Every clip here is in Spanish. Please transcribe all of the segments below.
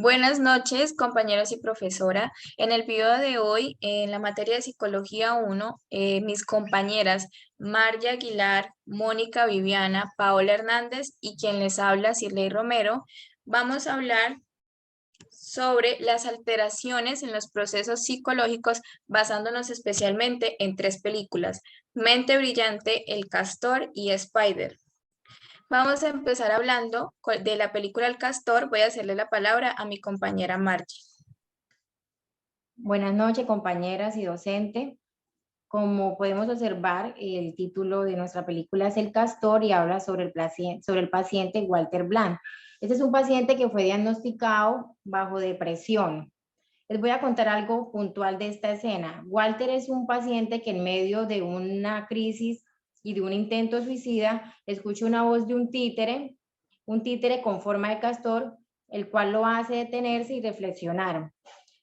Buenas noches, compañeros y profesora. En el video de hoy, en la materia de Psicología 1, mis compañeras Marya Aguilar, Mónica Viviana, Paola Hernández y quien les habla, Cirley Romero, vamos a hablar sobre las alteraciones en los procesos psicológicos basándonos especialmente en tres películas: Mente Brillante, El Castor y Spider. Vamos a empezar hablando de la película El Castor. Voy a hacerle la palabra a mi compañera Margie. Buenas noches, compañeras y docente. Como podemos observar, el título de nuestra película es El Castor y habla sobre el paciente Walter Blanc. Este es un paciente que fue diagnosticado bajo depresión. Les voy a contar algo puntual de esta escena. Walter es un paciente que en medio de una crisis y de un intento suicida, escucha una voz de un títere con forma de castor, el cual lo hace detenerse y reflexionar.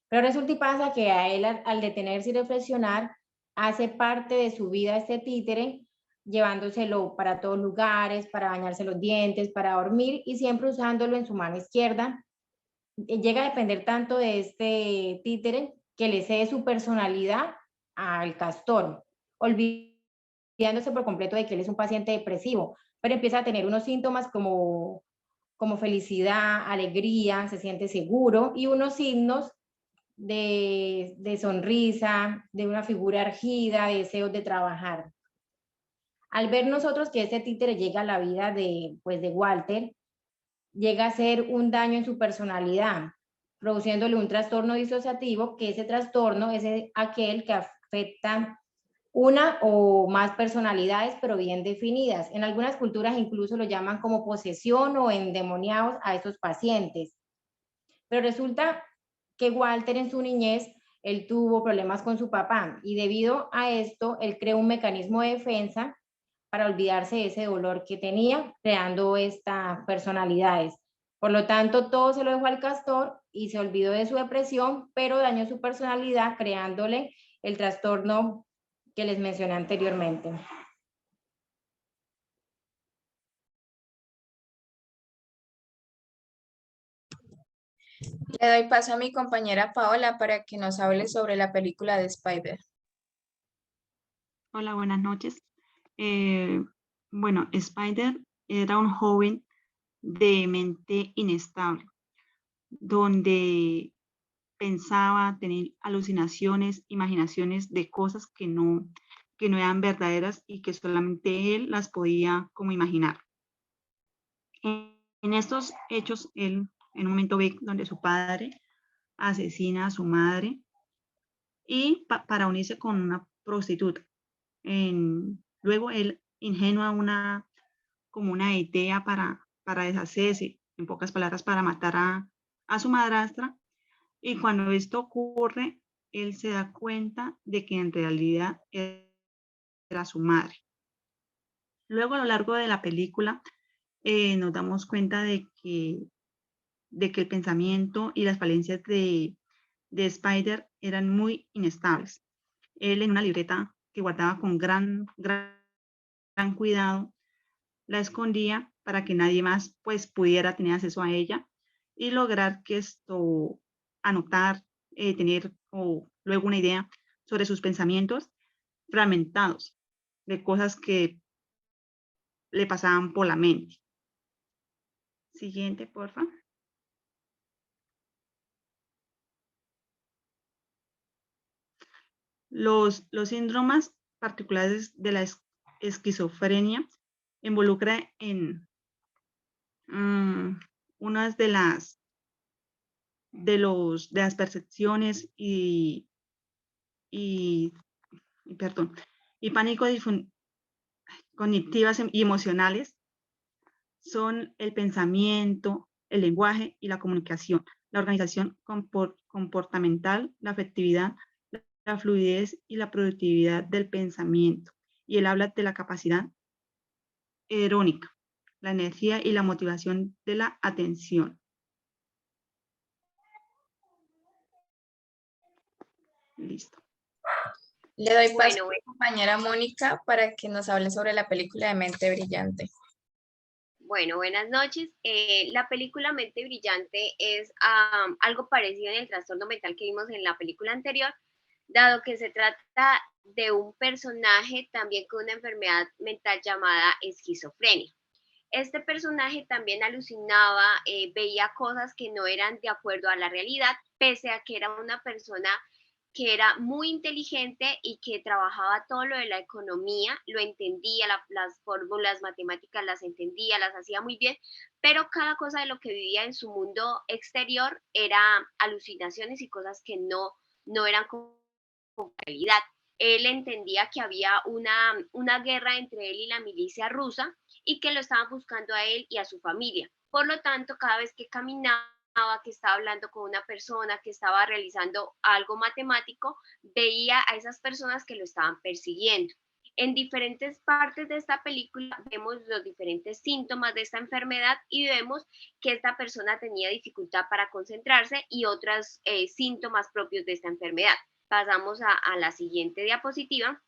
Pero resulta y pasa que a él, al detenerse y reflexionar, hace parte de su vida este títere, llevándoselo para todos lugares, para bañarse los dientes, para dormir y siempre usándolo en su mano izquierda. Llega a depender tanto de este títere que le cede su personalidad al castor, olvidándose por completo de que él es un paciente depresivo, pero empieza a tener unos síntomas como felicidad, alegría, se siente seguro y unos signos de sonrisa, de una figura ergida, de deseos de trabajar. Al ver nosotros que este títere llega a la vida de Walter, llega a ser un daño en su personalidad, produciéndole un trastorno disociativo, que ese trastorno es aquel que afecta una o más personalidades, pero bien definidas. En algunas culturas incluso lo llaman como posesión o endemoniados a estos pacientes. Pero resulta que Walter en su niñez, él tuvo problemas con su papá y debido a esto, él creó un mecanismo de defensa para olvidarse de ese dolor que tenía, creando estas personalidades. Por lo tanto, todo se lo dejó al castor y se olvidó de su depresión, pero dañó su personalidad creándole el trastorno que les mencioné anteriormente. Le doy paso a mi compañera Paola para que nos hable sobre la película de Spider. Hola, buenas noches. Bueno, Spider era un joven de mente inestable, donde pensaba, tener alucinaciones, imaginaciones de cosas que no eran verdaderas y que solamente él las podía como imaginar. En estos hechos, él en un momento ve donde su padre asesina a su madre y para unirse con una prostituta. Luego él ingenua como una idea para deshacerse, en pocas palabras, para matar a su madrastra. Y cuando esto ocurre, él se da cuenta de que en realidad era su madre. Luego, a lo largo de la película, nos damos cuenta de que el pensamiento y las falencias de Spider eran muy inestables. Él en una libreta que guardaba con gran cuidado, la escondía para que nadie más pues pudiera tener acceso a ella y lograr que esto, anotar, tener o luego una idea sobre sus pensamientos fragmentados de cosas que le pasaban por la mente. Siguiente, porfa. Los síndromes particulares de la esquizofrenia involucra en unas de las percepciones y perdón, y pánico cognitivas y emocionales son el pensamiento, el lenguaje y la comunicación, la organización comportamental, la afectividad, la fluidez y la productividad del pensamiento. Y él habla de la capacidad herónica, la energía y la motivación de la atención. Listo. Le doy paso a mi compañera Mónica para que nos hable sobre la película de Mente Brillante. Bueno, buenas noches. La película Mente Brillante es algo parecido en el trastorno mental que vimos en la película anterior, dado que se trata de un personaje también con una enfermedad mental llamada esquizofrenia. Este personaje también alucinaba, veía cosas que no eran de acuerdo a la realidad, pese a que era una persona que era muy inteligente y que trabajaba todo lo de la economía, lo entendía, las fórmulas matemáticas las entendía, las hacía muy bien, pero cada cosa de lo que vivía en su mundo exterior era alucinaciones y cosas que no eran con realidad. Él entendía que había una guerra entre él y la milicia rusa y que lo estaban buscando a él y a su familia. Por lo tanto, cada vez que caminaba, que estaba hablando con una persona, que estaba realizando algo matemático, veía a esas personas que lo estaban persiguiendo. En diferentes partes de esta película vemos los diferentes síntomas de esta enfermedad y vemos que esta persona tenía dificultad para concentrarse y otros síntomas propios de esta enfermedad. Pasamos a la siguiente diapositiva,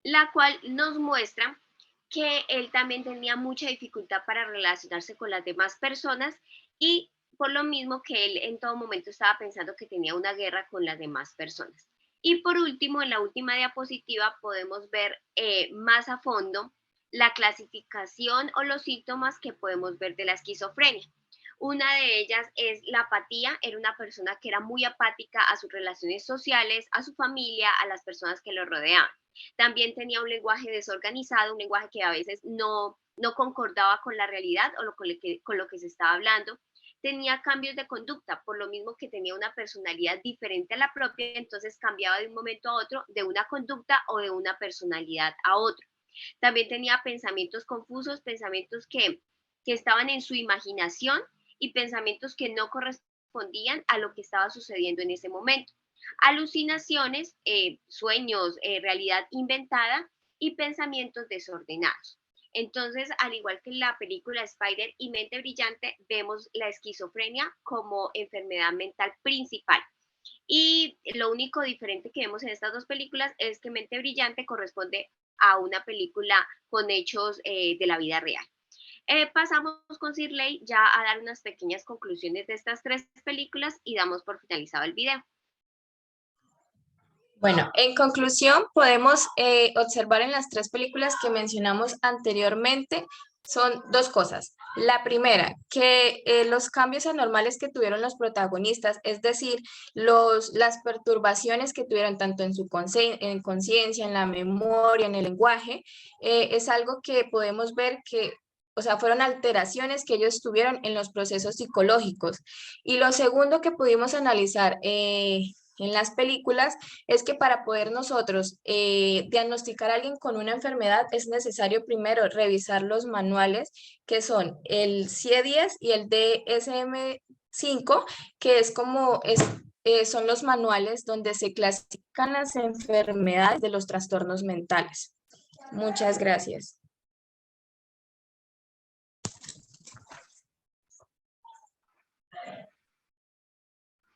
la cual nos muestra que él también tenía mucha dificultad para relacionarse con las demás personas y por lo mismo que él en todo momento estaba pensando que tenía una guerra con las demás personas. Y por último, en la última diapositiva podemos ver más a fondo la clasificación o los síntomas que podemos ver de la esquizofrenia. Una de ellas es la apatía. Era una persona que era muy apática a sus relaciones sociales, a su familia, a las personas que lo rodeaban. También tenía un lenguaje desorganizado, un lenguaje que a veces no concordaba con la realidad o con lo que se estaba hablando. Tenía cambios de conducta, por lo mismo que tenía una personalidad diferente a la propia, entonces cambiaba de un momento a otro de una conducta o de una personalidad a otra. También tenía pensamientos confusos, pensamientos que estaban en su imaginación y pensamientos que no correspondían a lo que estaba sucediendo en ese momento. Alucinaciones, sueños, realidad inventada y pensamientos desordenados. Entonces, al igual que en la película Spider y Mente Brillante, vemos la esquizofrenia como enfermedad mental principal. Y lo único diferente que vemos en estas dos películas es que Mente Brillante corresponde a una película con hechos de la vida real. Pasamos con Shirley ya a dar unas pequeñas conclusiones de estas tres películas y damos por finalizado el video. Bueno, en conclusión, podemos observar en las tres películas que mencionamos anteriormente, son dos cosas. La primera, que los cambios anormales que tuvieron los protagonistas, es decir, las perturbaciones que tuvieron tanto en su conciencia, en la memoria, en el lenguaje, es algo que podemos ver que, o sea, fueron alteraciones que ellos tuvieron en los procesos psicológicos. Y lo segundo que pudimos analizar en las películas es que para poder nosotros diagnosticar a alguien con una enfermedad es necesario primero revisar los manuales que son el CIE-10 y el DSM-5, que es como son los manuales donde se clasifican las enfermedades de los trastornos mentales. Muchas gracias.